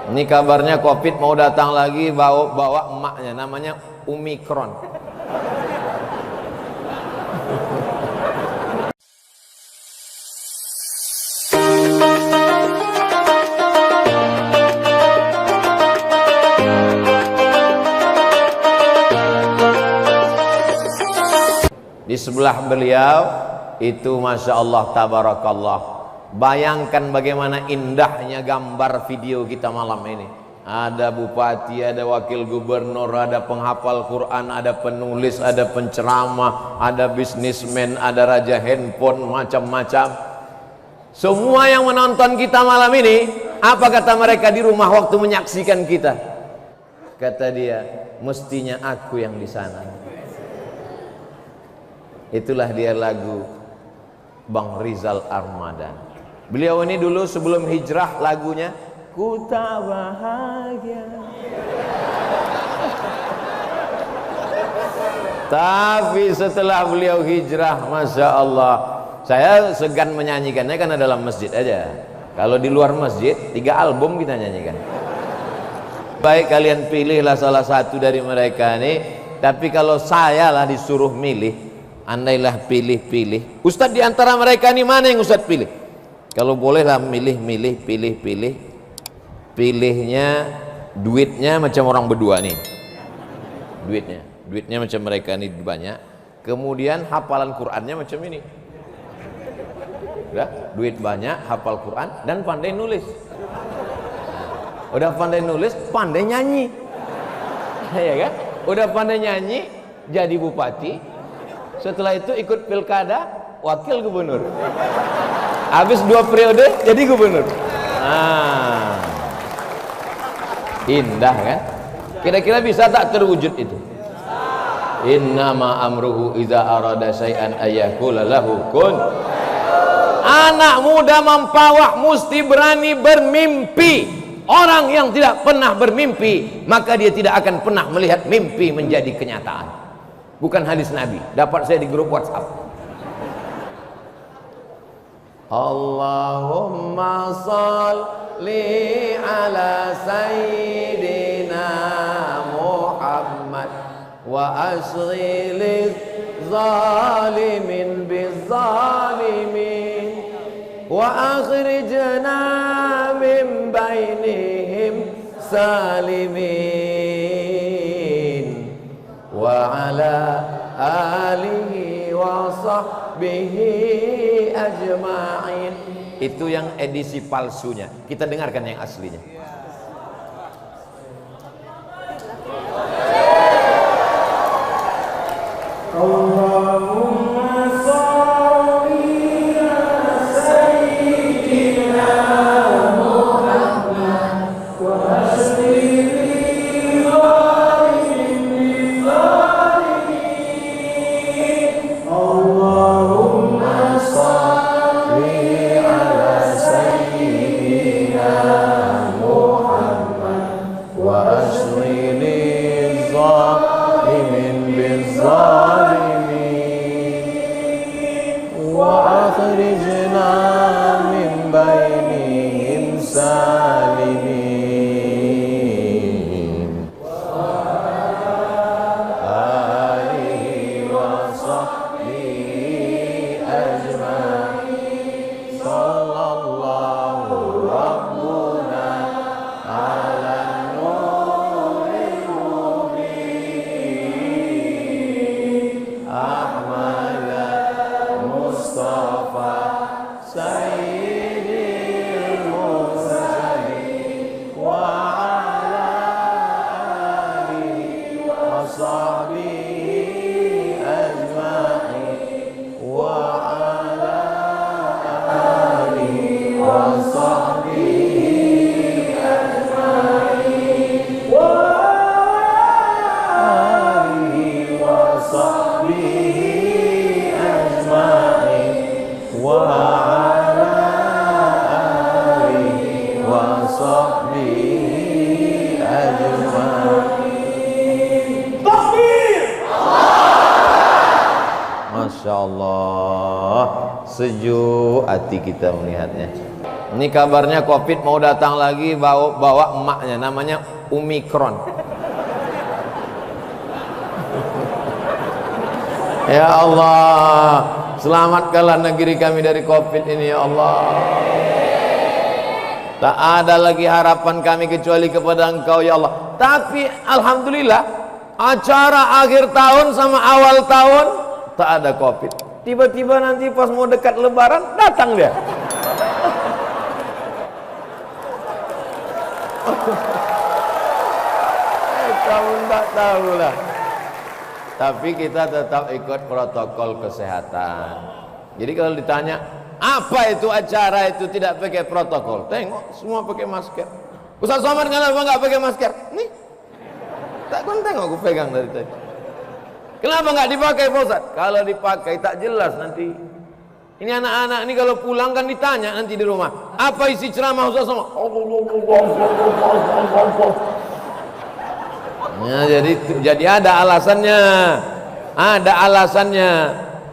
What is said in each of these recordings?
Ini kabarnya Covid mau datang lagi, bawa emaknya, namanya Omikron. Di sebelah beliau itu Masya Allah tabarakallah. Bayangkan bagaimana indahnya gambar video kita malam ini. Ada bupati, ada wakil gubernur, ada penghafal Quran, ada penulis, ada penceramah, ada bisnismen, ada raja handphone, macam-macam. Semua yang menonton kita malam ini, apa kata mereka di rumah waktu menyaksikan kita? Kata dia, mestinya aku yang di sana. Itulah dia lagu Bang Rizal Armadan. Beliau ini dulu sebelum hijrah lagunya Ku tak bahagia. Tapi setelah beliau hijrah, Masya Allah, saya segan menyanyikannya karena dalam masjid aja. Kalau di luar masjid 3 album kita nyanyikan. Baik, kalian pilihlah salah satu dari mereka ini. Tapi kalau saya lah disuruh milih, andailah pilih-pilih, Ustadz di antara mereka ini mana yang Ustadz pilih? Kalau bolehlah milih-milih, pilih-pilih. Pilihnya duitnya macam orang berdua nih. Duitnya macam mereka ini banyak. Kemudian hafalan Qurannya macam ini. Udah, duit banyak, hafal Quran dan pandai nulis. Udah pandai nulis, pandai nyanyi. Ya kan? Udah pandai nyanyi, jadi bupati. Setelah itu ikut pilkada, wakil gubernur. Habis 2 periode jadi gubernur. Indah kan? Kira-kira bisa tak terwujud itu? Innama amruhu idza arada syai'an ayyaqula lahu kun. Anak muda mempawah mesti berani bermimpi. Orang yang tidak pernah bermimpi, maka dia tidak akan pernah melihat mimpi menjadi kenyataan. Bukan hadis Nabi, dapat saya di grup WhatsApp. Allahumma sholli ala sayyidina Muhammad wa asghilil zalimin bizzalimin wa akhrijna min bainihim salimin wa ala alihi wa sahbihi ajma'in. Itu yang edisi palsunya. Kita dengarkan yang aslinya. Allahumma sholli ala sayyidina Muhammad wa ashlil zalimin bizzalimin. Allahumma sholli ala sayyidina Muhammad wa ashlil zalimin bizzalimin wa akhrijna min bainihim salimin alihi wa sahbihi ajma'in. Sallallahu rabbuna ala nuril mubin Ahmad Mustafa Sayyidil Mursalin wa ala alihi wa sahbihi ajma'in wa ala alihi wa sahbihi ajma'in wa alihi wa sahbihi ajma'in wa ala alihi wa sahbihi ajma'in. Takbir! Masya Allah, sejuk hati kita melihatnya. Ini kabarnya Covid mau datang lagi, bawa emaknya, namanya Omikron. Ya Allah, selamatkanlah negeri kami dari Covid ini ya Allah. Tak ada lagi harapan kami kecuali kepada Engkau ya Allah. Tapi alhamdulillah, acara akhir tahun sama awal tahun tak ada Covid. Tiba-tiba nanti pas mau dekat lebaran datang dia. Kamu tak tahu lah. Tapi kita tetap ikut protokol kesehatan. Jadi kalau ditanya apa itu acara itu tidak pakai protokol, tengok semua pakai masker. Ustaz Somad kenapa nggak pakai masker? Nih, tak kon tengok aku pegang dari tadi. Kenapa nggak dipakai Pak Ustaz? Kalau dipakai tak jelas nanti. Ini anak-anak ini kalau pulang kan ditanya nanti di rumah, apa isi ceramah Ustaz Somad? Ya, jadi ada alasannya,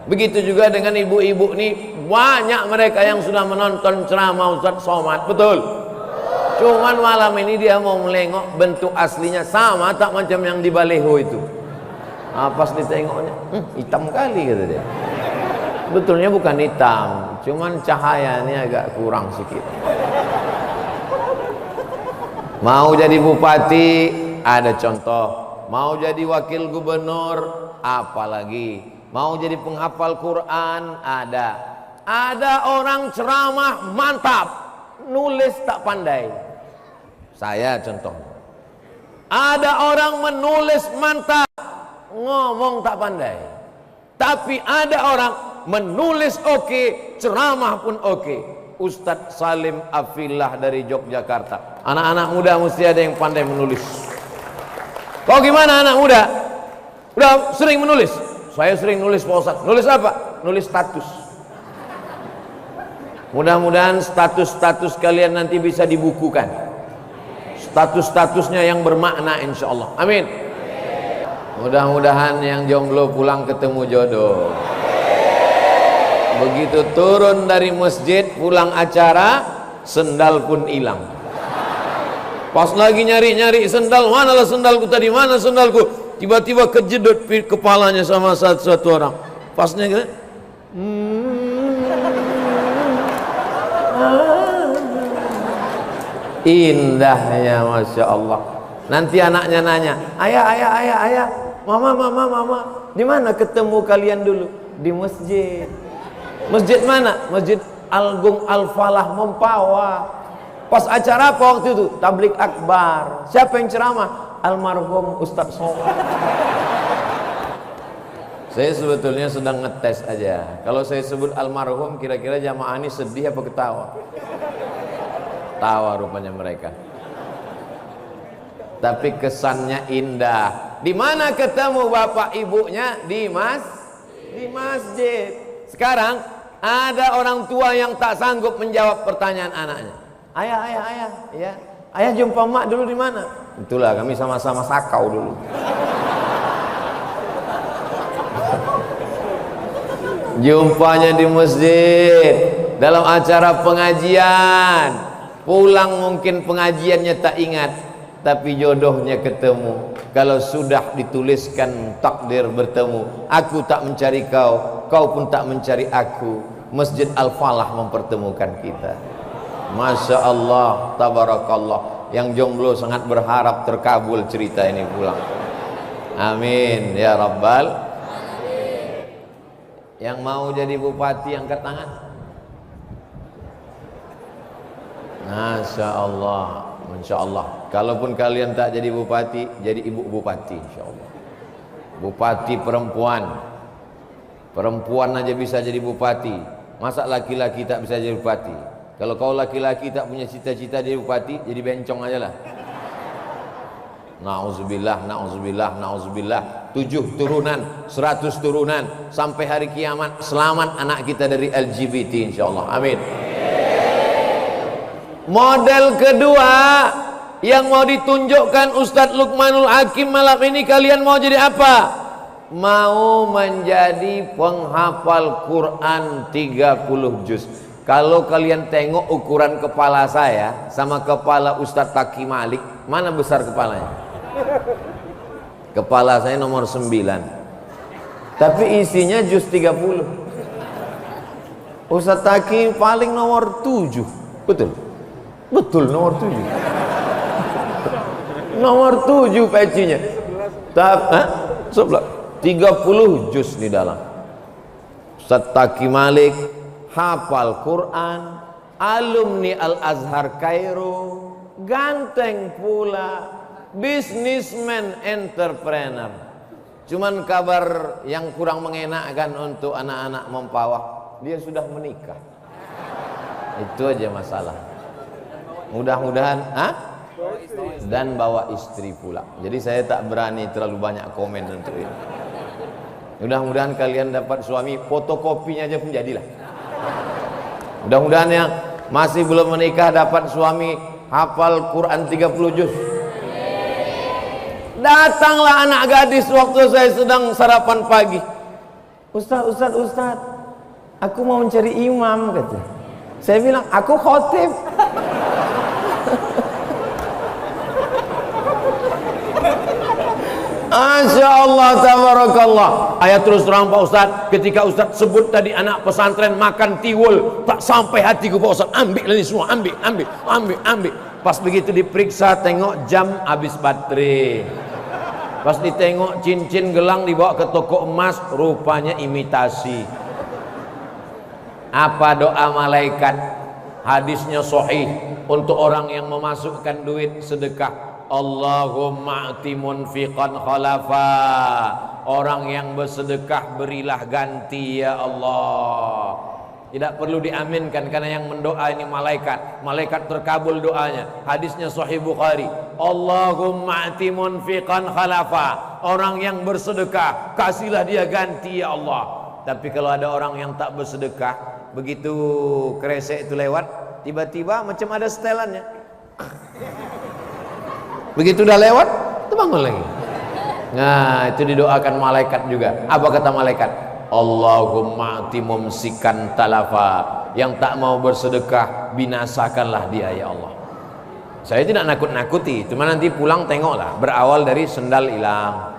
Begitu juga dengan ibu-ibu nih, banyak mereka yang sudah menonton ceramah Ustaz Somad, betul. Cuman malam ini dia mau melengok bentuk aslinya sama tak macam yang di baleho itu. Pas ditengoknya, hitam kali kata dia. Betulnya bukan hitam, cuman cahayanya agak kurang sedikit. Mau jadi bupati ada contoh, mau jadi wakil gubernur apalagi, mau jadi penghafal Quran ada orang ceramah mantap, nulis tak pandai. Saya contoh, ada orang menulis mantap, ngomong tak pandai. Tapi ada orang menulis oke, ceramah pun oke. Ustadz Salim Afillah dari Yogyakarta. Anak-anak muda mesti ada yang pandai menulis. Kau gimana anak muda? Udah sering menulis? Saya sering nulis Pak Ustadz. Nulis apa? Nulis status. Mudah-mudahan status-status kalian nanti bisa dibukukan. Status-statusnya yang bermakna insya Allah. Amin. Mudah-mudahan yang jomblo pulang ketemu jodoh. Begitu turun dari masjid pulang acara, sendal pun hilang. Pas lagi nyari-nyari sendal, manalah sendalku tadi, mana sendalku? Tiba-tiba kejedot kepalanya sama satu orang. Pasnya gitu. Indahnya Masya Allah. Nanti anaknya nanya, ayah, mama, di mana ketemu kalian dulu? Di masjid. Masjid mana? Masjid Agung Al-Falah Mempawah. Pas acara apa waktu itu? Tablik akbar. Siapa yang ceramah? Almarhum Ustaz Somad. Saya sebetulnya sedang ngetes aja. Kalau saya sebut almarhum, kira-kira jamaah ini sedih apa ketawa? Tawa rupanya mereka. Tapi kesannya indah. Di mana ketemu bapak ibunya? Di masjid. Sekarang ada orang tua yang tak sanggup menjawab pertanyaan anaknya. Ayah, ya. Ayah jumpa mak dulu di mana? Itulah kami sama-sama sakau dulu. Jumpanya di masjid dalam acara pengajian. Pulang mungkin pengajiannya tak ingat, tapi jodohnya ketemu. Kalau sudah dituliskan takdir bertemu, aku tak mencari kau, kau pun tak mencari aku. Masjid Al-Falah mempertemukan kita. Masya Allah, tabarakallah. Yang jomblo sangat berharap terkabul cerita ini pulang. Amin ya Rabbal. Yang mau jadi bupati angkat tangan. Masya Allah, Masya Allah. Kalaupun kalian tak jadi bupati, jadi ibu bupati insya Allah. Bupati perempuan. Perempuan aja bisa jadi bupati. Masa laki-laki tak bisa jadi bupati? Kalau kau laki-laki tak punya cita-cita jadi bupati, jadi bencong aja lah. Na'udzubillah, na'udzubillah, na'udzubillah. 7 turunan, 100 turunan, sampai hari kiamat selamat anak kita dari LGBT insyaallah. Amin. Model kedua yang mau ditunjukkan Ustadz Luqmanul Hakim malam ini, kalian mau jadi apa? Mau menjadi penghafal Quran 30 juz. Kalau kalian tengok ukuran kepala saya sama kepala Ustadz Taki Malik, mana besar kepalanya? Kepala saya nomor 9, tapi isinya juz 30. Ustadz Taki paling nomor 7. Betul? Betul, nomor 7. Nomor 7 pecinya. 30 juz di dalam. Ustadz Taki Malik hafal Quran, alumni Al-Azhar Kairo, ganteng pula, businessman, entrepreneur. Cuman kabar yang kurang mengenakkan untuk anak-anak Mempawah, dia sudah menikah. Itu aja masalah. Mudah-mudahan dan bawa istri pula. Jadi saya tak berani terlalu banyak komen untuk ini. Mudah-mudahan kalian dapat suami, fotokopinya aja pun jadilah. Mudah-mudahan yang masih belum menikah dapat suami hafal Quran 30 juz. Datanglah anak gadis waktu saya sedang sarapan pagi. Ustaz, aku mau mencari imam, kata. Saya bilang, aku khotib. Masya Allah, tabarakallah. Ayat terus terang Pak Ustaz, ketika Ustaz sebut tadi anak pesantren makan tiwul, tak sampai hatiku Pak Ustaz, ambil ini semua, ambil. Pas begitu diperiksa, tengok jam habis baterai. Pas ditengok cincin gelang dibawa ke toko emas, rupanya imitasi. Apa doa malaikat? Hadisnya sahih untuk orang yang memasukkan duit sedekah. Allahumma a'ti munfiqan khalafa. Orang yang bersedekah berilah ganti ya Allah. Tidak perlu diaminkan karena yang mendoa ini malaikat. Malaikat terkabul doanya. Hadisnya sahih Bukhari. Allahumma a'ti munfiqan khalafa. Orang yang bersedekah kasihlah dia ganti ya Allah. Tapi kalau ada orang yang tak bersedekah, begitu kresek itu lewat, tiba-tiba macam ada setelannya. Begitu udah lewat, itu bangun lagi. Nah, itu didoakan malaikat juga. Apa kata malaikat? Allahumma ati mumsikan talafa. Yang tak mau bersedekah, binasakanlah dia ya Allah. Saya tidak nakut-nakuti, cuma nanti pulang tengoklah. Berawal dari sendal hilang,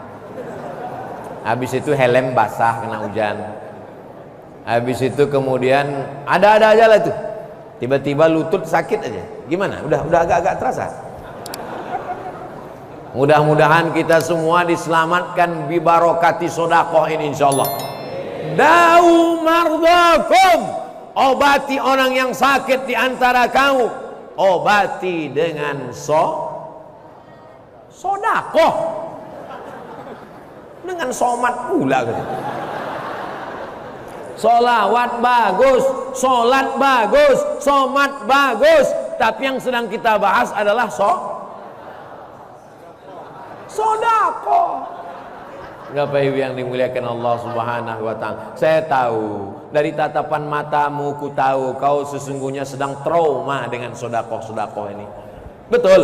habis itu helm basah kena hujan, habis itu kemudian ada-ada aja lah tuh. Tiba-tiba lutut sakit aja. Gimana? Udah agak-agak terasa. Mudah-mudahan kita semua diselamatkan bi barokati sedekah ini insyaallah. Da'u mardakum, obati orang yang sakit di antara kamu, obati dengan sedekah. Dengan somat pula gitu. Solawat bagus, solat bagus, somat bagus, tapi yang sedang kita bahas adalah sodako. Bapak Ibu yang dimuliakan Allah Subhanahu wa Ta'ala, saya tahu dari tatapan matamu, ku tahu kau sesungguhnya sedang trauma dengan sodako ini. Betul.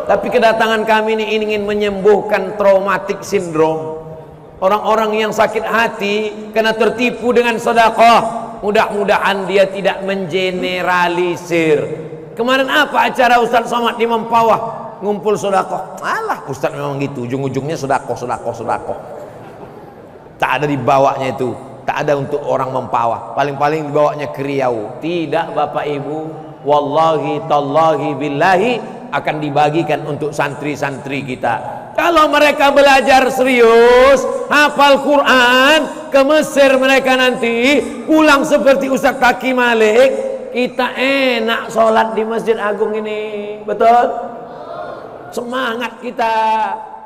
Tapi kedatangan kami ini ingin menyembuhkan traumatik sindrom. Orang-orang yang sakit hati karena tertipu dengan sedekah, mudah-mudahan dia tidak mengeneralisir. Kemarin apa acara Ustaz Somad di Mempawah? Ngumpul sedekah. Alah, Ustaz memang gitu, ujung-ujungnya sedekah. Tak ada dibawanya itu, tak ada untuk orang Mempawah. Paling-paling dibawanya ke Riau. Tidak Bapak Ibu, wallahi tallahi billahi akan dibagikan untuk santri-santri kita. Kalau mereka belajar serius, hafal Quran, ke Mesir mereka nanti pulang seperti Ustaz Taki Malik, kita enak sholat di Masjid Agung ini. Betul? Semangat kita.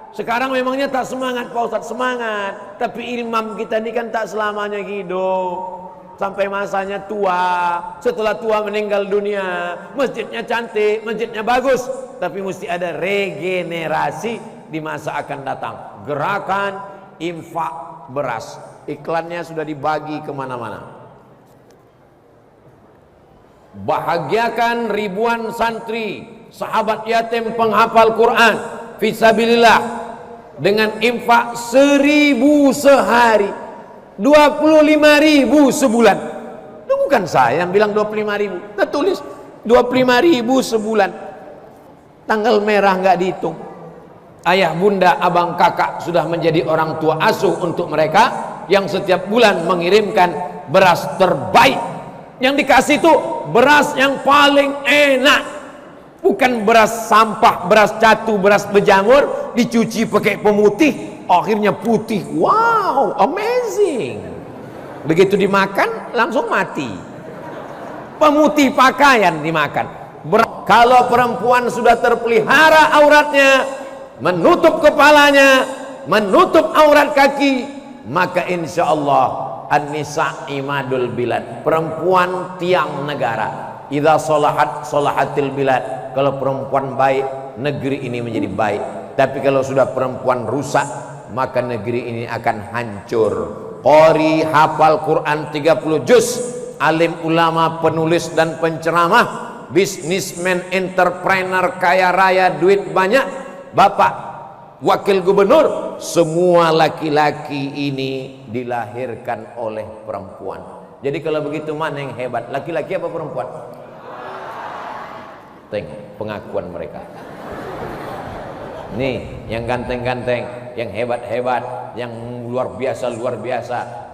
Sekarang memangnya tak semangat Pak Ustaz, semangat. Tapi imam kita ini kan tak selamanya hidup. Sampai masanya tua. Setelah tua meninggal dunia, masjidnya cantik, masjidnya bagus, tapi mesti ada regenerasi di masa akan datang. Gerakan infak beras, iklannya sudah dibagi kemana-mana. Bahagiakan ribuan santri, sahabat yatim penghafal Quran fisabilillah dengan infak 1.000 sehari, 25.000 sebulan. Bukan saya yang bilang 25.000. Kita tulis 25.000 sebulan. Tanggal merah nggak dihitung. Ayah, bunda, abang, kakak sudah menjadi orang tua asuh untuk mereka yang setiap bulan mengirimkan beras terbaik. Yang dikasih itu beras yang paling enak. Bukan beras sampah, beras catu, beras berjamur, dicuci pakai pemutih, akhirnya putih. Wow, amazing. Begitu dimakan langsung mati. Pemutih pakaian dimakan. Kalau perempuan sudah terpelihara auratnya, menutup kepalanya, menutup aurat kaki, maka insya Allah an-nisa imadul bilad, perempuan tiang negara. Idza salahat salahatil bilad, kalau perempuan baik negeri ini menjadi baik. Tapi kalau sudah perempuan rusak, maka negeri ini akan hancur. Qori hafal Quran 30 juz, alim ulama, penulis dan penceramah, bisnismen, entrepreneur, kaya raya, duit banyak, bapak wakil gubernur, semua laki-laki ini dilahirkan oleh perempuan. Jadi kalau begitu mana yang hebat, laki-laki apa perempuan? Tengok pengakuan mereka. Nih yang ganteng-ganteng, yang hebat-hebat, yang luar biasa,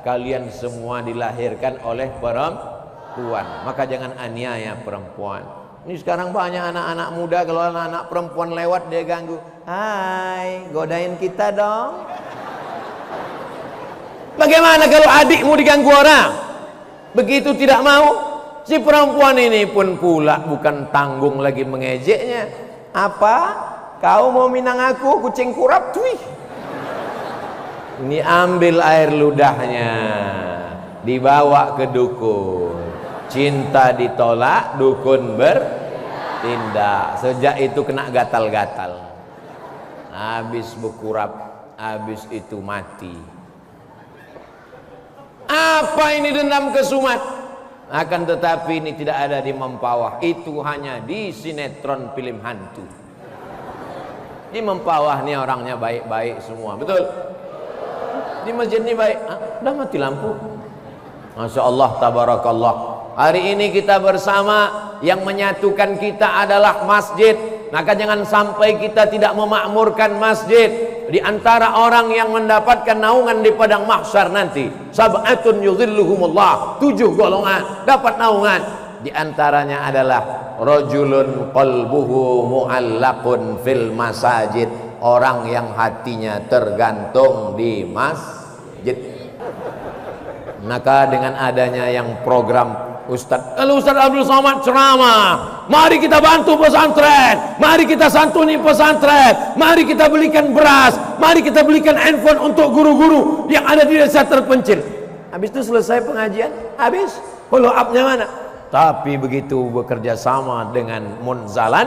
kalian semua dilahirkan oleh perempuan. Maka jangan aniaya perempuan. Ini sekarang banyak anak-anak muda, kalau anak-anak perempuan lewat dia ganggu. Hai, godain kita dong. Bagaimana kalau adikmu diganggu orang? Begitu tidak mau, si perempuan ini pun pula bukan tanggung lagi mengejeknya. Apa? Kau mau minang aku, kucing kurap? Tuih. Ini ambil air ludahnya, dibawa ke dukun. Cinta ditolak, dukun bertindak. Sejak itu kena gatal-gatal. Habis berkurap, habis itu mati. Apa ini dendam kesumat? Akan tetapi ini tidak ada di Mempawah. Itu hanya di sinetron film hantu. Di Mempawah nih orangnya baik-baik semua, betul? Di masjid ini baik. Udah mati lampu. Masya Allah, tabarakallah. Hari ini kita bersama, yang menyatukan kita adalah masjid. Maka jangan sampai kita tidak memakmurkan masjid. Di antara orang yang mendapatkan naungan di padang mahsyar nanti, sab'atun yudhilluhumullah, 7 golongan dapat naungan. Di antaranya adalah rajulun qalbuhu mu'allaqun fil masajid, orang yang hatinya tergantung di masjid. Maka dengan adanya yang program kalau Ustaz Abdul Somad ceramah, mari kita bantu pesantren, mari kita santuni pesantren, mari kita belikan beras, mari kita belikan handphone untuk guru-guru yang ada di desa terpencil. Habis itu selesai pengajian, habis follow up-nya mana? Tapi begitu bekerja sama dengan Munzalan,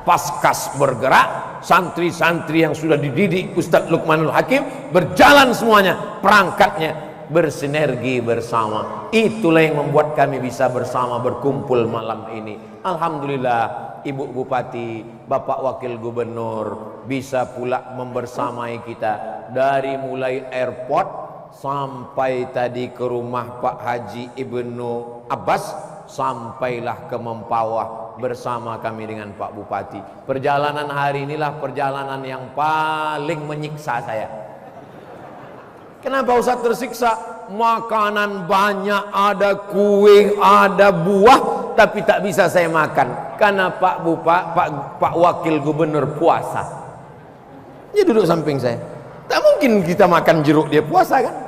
Paskas bergerak, santri-santri yang sudah dididik Ustadz Luqmanul Hakim berjalan semuanya, perangkatnya bersinergi bersama. Itulah yang membuat kami bisa bersama berkumpul malam ini. Alhamdulillah, Ibu Bupati, Bapak Wakil Gubernur bisa pula membersamai kita dari mulai airport sampai tadi ke rumah Pak Haji Ibnu Abbas, sampailah ke Mempawah bersama kami dengan Pak Bupati. Perjalanan hari inilah perjalanan yang paling menyiksa saya. Kenapa Ustaz tersiksa? Makanan banyak, ada kue, ada buah, tapi tak bisa saya makan karena Pak Wakil Gubernur puasa. Dia duduk samping saya. Tak mungkin kita makan jeruk dia puasa kan?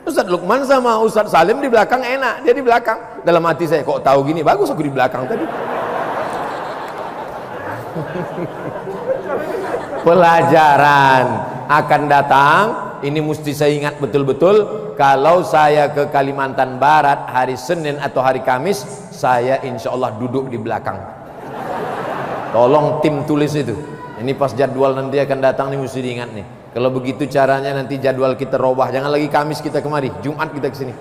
Ustaz Luqman sama Ustaz Salim di belakang enak, dia di belakang. Dalam hati saya, kok tahu gini, bagus aku di belakang tadi. Pelajaran akan datang. Ini mesti saya ingat betul-betul. Kalau saya ke Kalimantan Barat hari Senin atau hari Kamis, saya insya Allah duduk di belakang. Tolong tim tulis itu. Ini pas jadwal nanti akan datang nih mesti diingat nih. Kalau begitu caranya nanti jadwal kita robah. Jangan lagi Kamis kita kemari, Jumat kita kesini.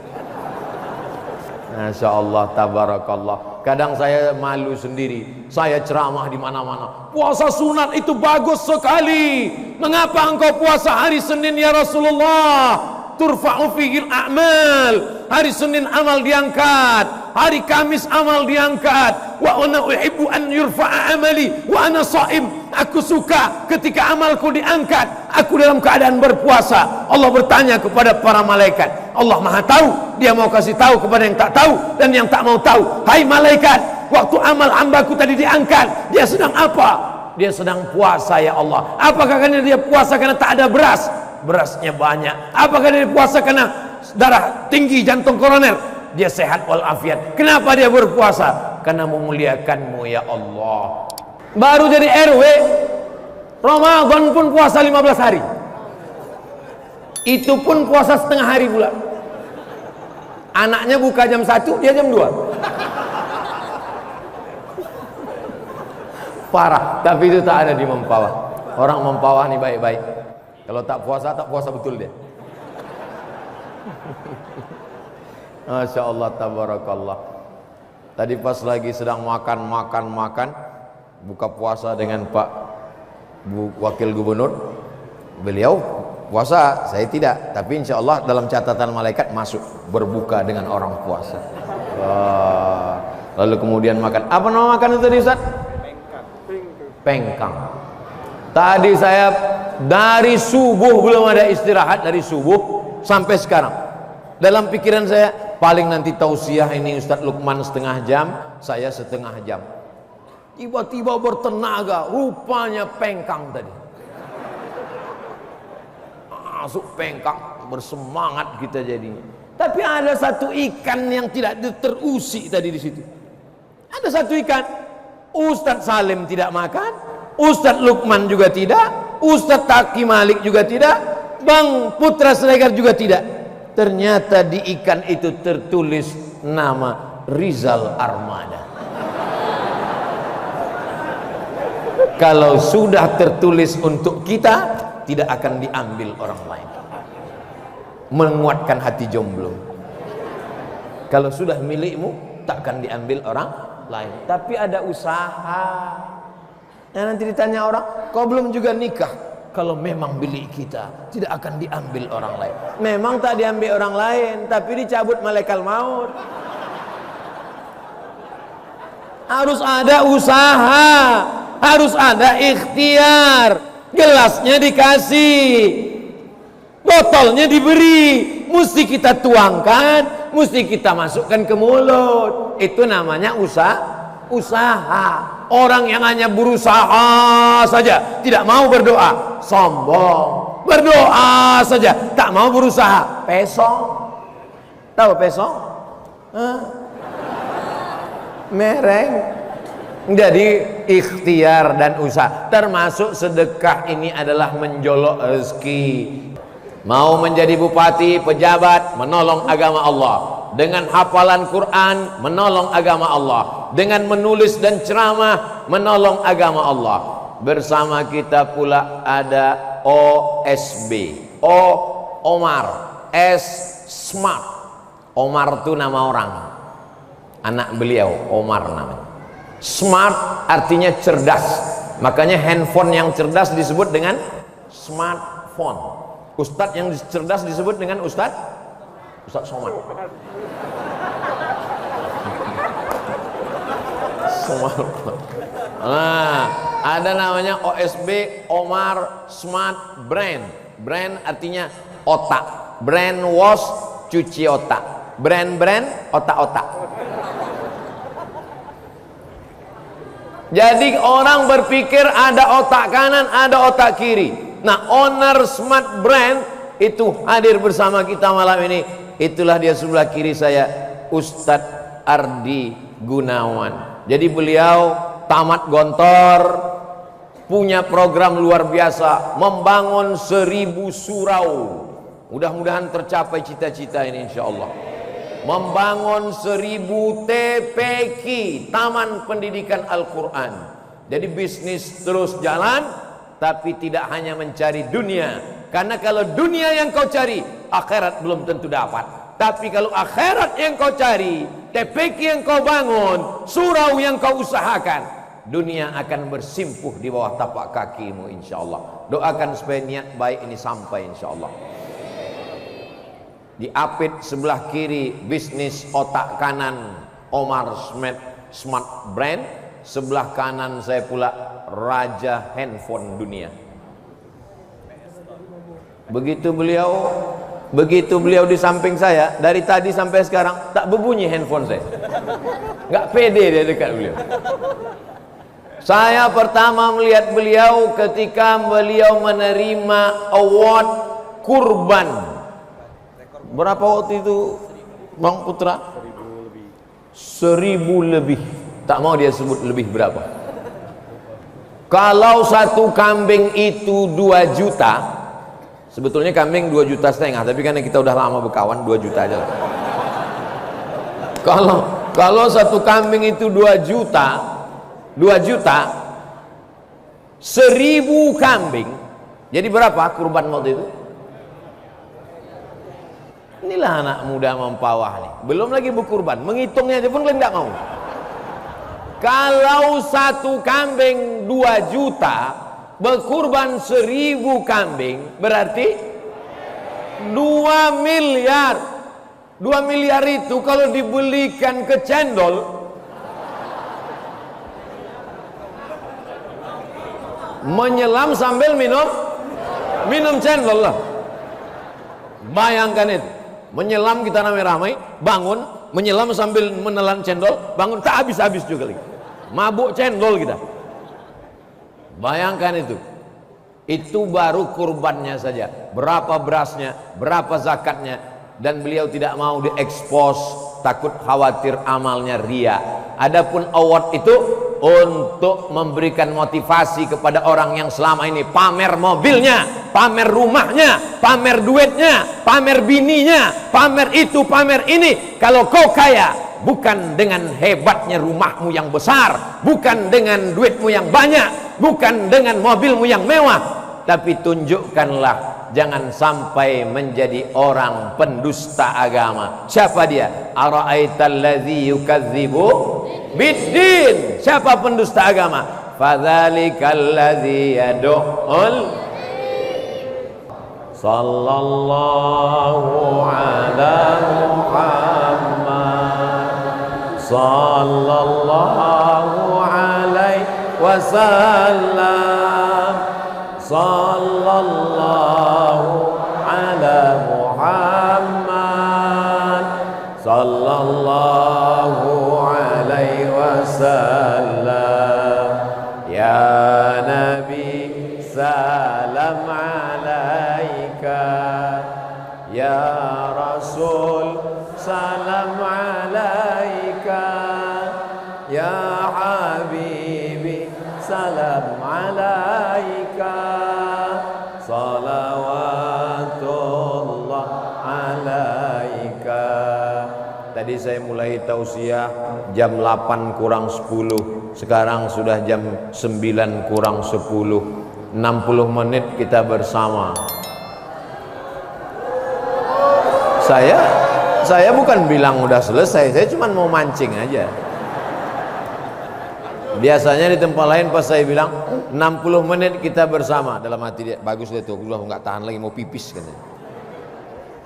Masya Allah, tabarakallah. Kadang saya malu sendiri. Saya ceramah di mana-mana. Puasa sunat itu bagus sekali. Mengapa engkau puasa hari Senin ya Rasulullah? Turfa'u fihil a'mal. Hari Senin amal diangkat. hari Kamis amal diangkat. Wa ana uhibbu an yurfa'a amali wa ana shaim. Aku suka ketika amalku diangkat, aku dalam keadaan berpuasa. Allah bertanya kepada para malaikat. Allah Maha tahu, Dia mau kasih tahu kepada yang tak tahu dan yang tak mau tahu. Hai malaikat, waktu amal hambaku tadi diangkat, dia sedang apa? Dia sedang puasa ya Allah. Apakah karena dia puasa karena tak ada beras? Berasnya banyak. Apakah dia puasa karena darah tinggi, jantung koroner? Dia sehat walafiat. Kenapa dia berpuasa? Karena memuliakanmu ya Allah. Baru jadi RW, Ramadan pun puasa 15 hari. Itu pun puasa setengah hari pula. Anaknya buka jam 1, dia jam 2. Parah, tapi itu tak ada di Mempawah. Orang Mempawah nih baik-baik. Kalau tak puasa betul dia. Masya Allah, tabarakallah. Tadi pas lagi sedang makan, buka puasa dengan Pak Wakil Gubernur. Beliau puasa, saya tidak. Tapi insya Allah dalam catatan malaikat masuk berbuka dengan orang puasa. Lalu kemudian makan. Apa nama makan itu Ustaz? Pengkang. Tadi saya dari subuh belum ada istirahat, dari subuh sampai sekarang. Dalam pikiran saya, paling nanti tausiah ini Ustadz Lukman setengah jam, saya setengah jam. Tiba-tiba bertenaga, rupanya pengkang tadi. Masuk pengkang, bersemangat kita jadinya. Tapi ada satu ikan yang tidak terusik tadi di situ. Ada satu ikan. Ustadz Salim tidak makan, Ustadz Lukman juga tidak, Ustadz Taki Malik juga tidak, Bang Putra Siregar juga tidak. Ternyata di ikan itu tertulis nama Rizal Armada. Kalau sudah tertulis untuk kita, tidak akan diambil orang lain. Menguatkan hati jomblo. Kalau sudah milikmu, tak akan diambil orang lain. Tapi ada usaha. Nah, nanti ditanya orang, kau belum juga nikah? Kalau memang milik kita, tidak akan diambil orang lain. Memang tak diambil orang lain, tapi dicabut malaikat maut. Harus ada usaha, harus ada ikhtiar. Gelasnya dikasih, botolnya diberi, mesti kita tuangkan, mesti kita masukkan ke mulut. Itu namanya usaha. Orang yang hanya berusaha saja, tidak mau berdoa, sombong. Berdoa saja, tak mau berusaha, pesong. Tahu pesong? Mereng. Jadi ikhtiar dan usaha, termasuk sedekah ini adalah menjolok rezeki. Mau menjadi bupati, pejabat, menolong agama Allah. Dengan hafalan Quran, menolong agama Allah. Dengan menulis dan ceramah, menolong agama Allah. Bersama kita pula ada OSB, Omar, S Smart. Omar itu nama orang, anak beliau Omar namanya. Smart artinya cerdas, makanya handphone yang cerdas disebut dengan smartphone. Ustadz yang cerdas disebut dengan Ustadz Somad. Nah, ada namanya OSB, Omar Smart Brain. Brain artinya otak. Brain wash, cuci otak. Brain, otak-otak. Jadi orang berpikir ada otak kanan, ada otak kiri. Nah, owner Smart Brain itu hadir bersama kita malam ini. Itulah dia sebelah kiri saya, Ustadz Ardi Gunawan. Jadi beliau tamat Gontor, punya program luar biasa, membangun 1000 surau. Mudah-mudahan tercapai cita-cita ini insyaallah. Membangun 1000 TPQ, Taman Pendidikan Al-Quran. Jadi bisnis terus jalan, tapi tidak hanya mencari dunia. Karena kalau dunia yang kau cari, akhirat belum tentu dapat. Tapi kalau akhirat yang kau cari, TPQ yang kau bangun, surau yang kau usahakan, dunia akan bersimpuh di bawah tapak kakimu insyaallah. Doakan supaya niat baik ini sampai insyaallah. Di apit sebelah kiri bisnis otak kanan Omar Smart Brand, sebelah kanan saya pula raja handphone dunia. Begitu beliau di samping saya, dari tadi sampai sekarang tak berbunyi handphone saya. Nggak pede dia dekat beliau. Saya pertama melihat beliau ketika beliau menerima award kurban. Berapa waktu itu Bang Putra? 1000 lebih. Tak mau dia sebut lebih berapa. Kalau satu kambing itu 2 juta, sebetulnya kambing 2,5 juta, tapi karena kita udah lama berkawan 2 juta aja. Kalau satu kambing itu 2 juta, 1000 kambing, jadi berapa kurban waktu itu? Inilah anak muda mempawah nih, belum lagi berkurban, menghitungnya aja pun kalian nggak mau. Kalau satu kambing 2 juta, berkurban 1000 kambing, berarti 2 miliar. 2 miliar itu kalau dibelikan ke cendol, menyelam sambil minum cendol lah. Bayangkan itu, menyelam kita ramai-ramai, bangun, menyelam sambil menelan cendol, bangun tak habis-habis juga lagi. Mabuk cendol kita. Bayangkan itu baru kurbannya saja. Berapa berasnya, berapa zakatnya, dan beliau tidak mau diekspos, takut khawatir amalnya ria. Adapun award itu untuk memberikan motivasi kepada orang yang selama ini pamer mobilnya, pamer rumahnya, pamer duitnya, pamer bininya, pamer itu, pamer ini. Kalau kau kaya, bukan dengan hebatnya rumahmu yang besar, bukan dengan duitmu yang banyak, bukan dengan mobilmu yang mewah, tapi tunjukkanlah, jangan sampai menjadi orang pendusta agama. Siapa dia? Ara'aital ladzi yukadzibu biddin. Siapa pendusta agama? Fadzalikal ladzi yad'ul. Sallallahu ala Muhammad, sallallahu alaihi wasallam, sallallahu ala Muhammad, sallallahu alaihi wasallam. Ya Nabi salam alaika, ya Rasul salam alaika, ya Habibi salam alaika, salawatullah alaika. Tadi saya mulai tausiah jam 8 kurang 10, sekarang sudah jam 9 kurang 10. 60 menit kita bersama. Saya bukan bilang udah selesai, saya cuma mau mancing aja. Biasanya di tempat lain pas saya bilang 60 menit kita bersama, dalam hati dia, bagus deh tuh, gua nggak tahan lagi mau pipis katanya.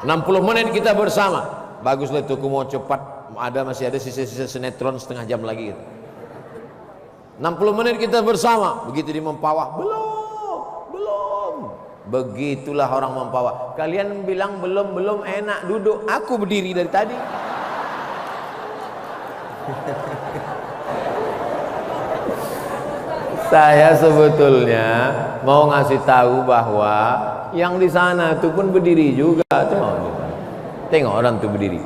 60 menit kita bersama, bagus deh tuh, mau cepat, masih ada sisa-sisa sinetron setengah jam lagi gitu. 60 menit kita bersama, begitu di Mempawah, belum. Begitulah orang Mempawah. Kalian bilang belum enak duduk, aku berdiri dari tadi. Saya sebetulnya mau ngasih tahu bahwa yang di sana itu pun berdiri juga. Tengok orang itu berdiri.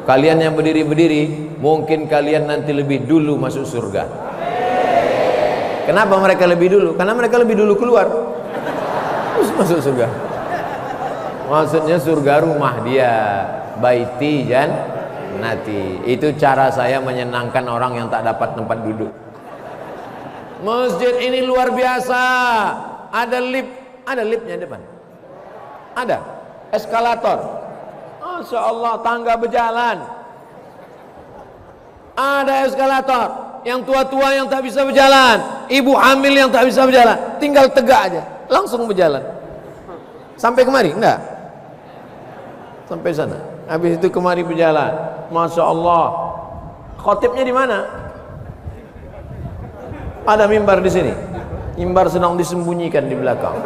Kalian yang berdiri-berdiri, mungkin kalian nanti lebih dulu masuk surga. Kenapa mereka lebih dulu? Karena mereka lebih dulu keluar, terus masuk surga. Maksudnya surga rumah dia, baiti jannati. Itu cara saya menyenangkan orang yang tak dapat tempat duduk. Masjid ini luar biasa. Ada liftnya depan. Ada eskalator. Masya Allah, tangga berjalan. Ada eskalator. Yang tua-tua yang tak bisa berjalan, ibu hamil yang tak bisa berjalan, tinggal tegak aja, langsung berjalan. Sampai kemari? Enggak. Sampai sana. Habis itu kemari berjalan. Masya Allah, Khotibnya di mana? Ada mimbar di sini. Mimbar sedang disembunyikan di belakang.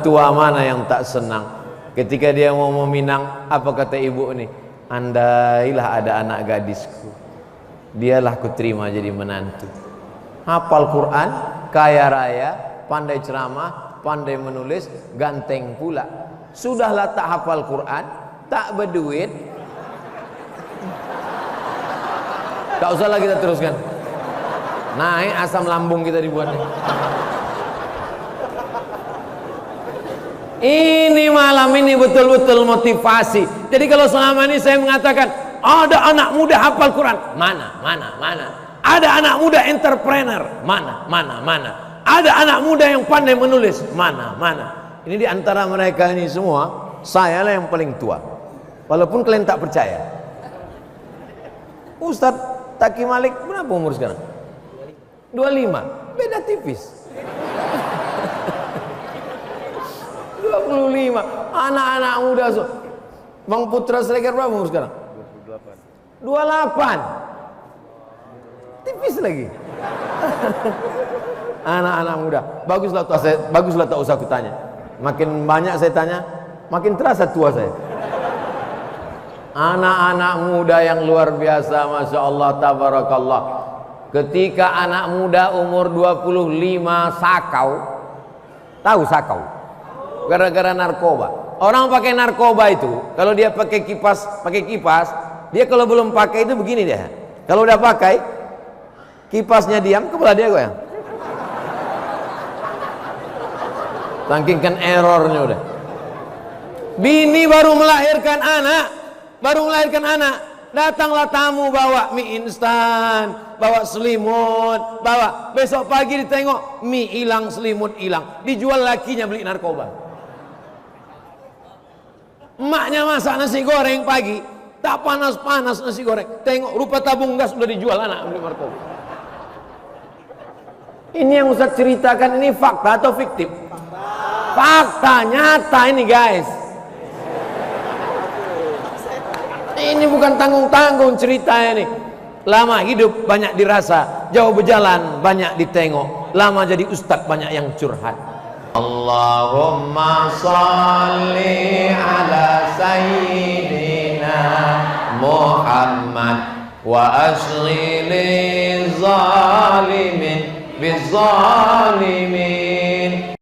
Tua mana yang tak senang ketika dia mau meminang? Apa kata ibu ini? Andailah ada anak gadisku, dialah kuterima jadi menantu. Hafal Quran, kaya raya, pandai ceramah, pandai menulis, ganteng pula. Sudahlah tak hafal Quran, tak berduit, tak usahlah kita teruskan. Naik asam lambung kita dibuatnya. Ini malam ini betul-betul motivasi. Jadi kalau selama ini saya mengatakan ada anak muda hafal Quran, mana? Ada anak muda entrepreneur, mana? Ada anak muda yang pandai menulis, mana? Ini di antara mereka ini semua, saya lah yang paling tua. Walaupun kalian tak percaya. Ustadz Taki Malik berapa umur sekarang? 25, beda tipis. 25, anak-anak muda. Bang Putra Siregar berapa umur sekarang? 28. Tipis lagi. Anak-anak muda. Baguslah tak usah aku tanya. Makin banyak saya tanya, makin terasa tua saya. Anak-anak muda yang luar biasa, Masya Allah, tabarakallah. Ketika anak muda umur 25 sakau. Tahu sakau? Gara-gara narkoba. Orang pakai narkoba itu, kalau dia pakai kipas, dia kalau belum pakai itu begini dia. Kalau udah pakai, kipasnya diam, kepala dia goyang. Saking kan errornya udah. Bini baru melahirkan anak, datanglah tamu bawa mie instan, bawa selimut, bawa. Besok pagi ditengok mie hilang, selimut hilang, dijual lakinya beli narkoba. Emaknya masak nasi goreng pagi, tak panas-panas nasi goreng, tengok rupa tabung gas sudah dijual, anak beli narkoba. Ini yang Ustaz ceritakan ini fakta atau fiktif? Fakta nyata ini guys. Ini bukan tanggung-tanggung ceritanya nih. Lama hidup banyak dirasa, jauh berjalan banyak ditengok, lama jadi ustadz banyak yang curhat. Allahumma salli ala sayyidina Muhammad wa ashghili zalimin bizzalimin.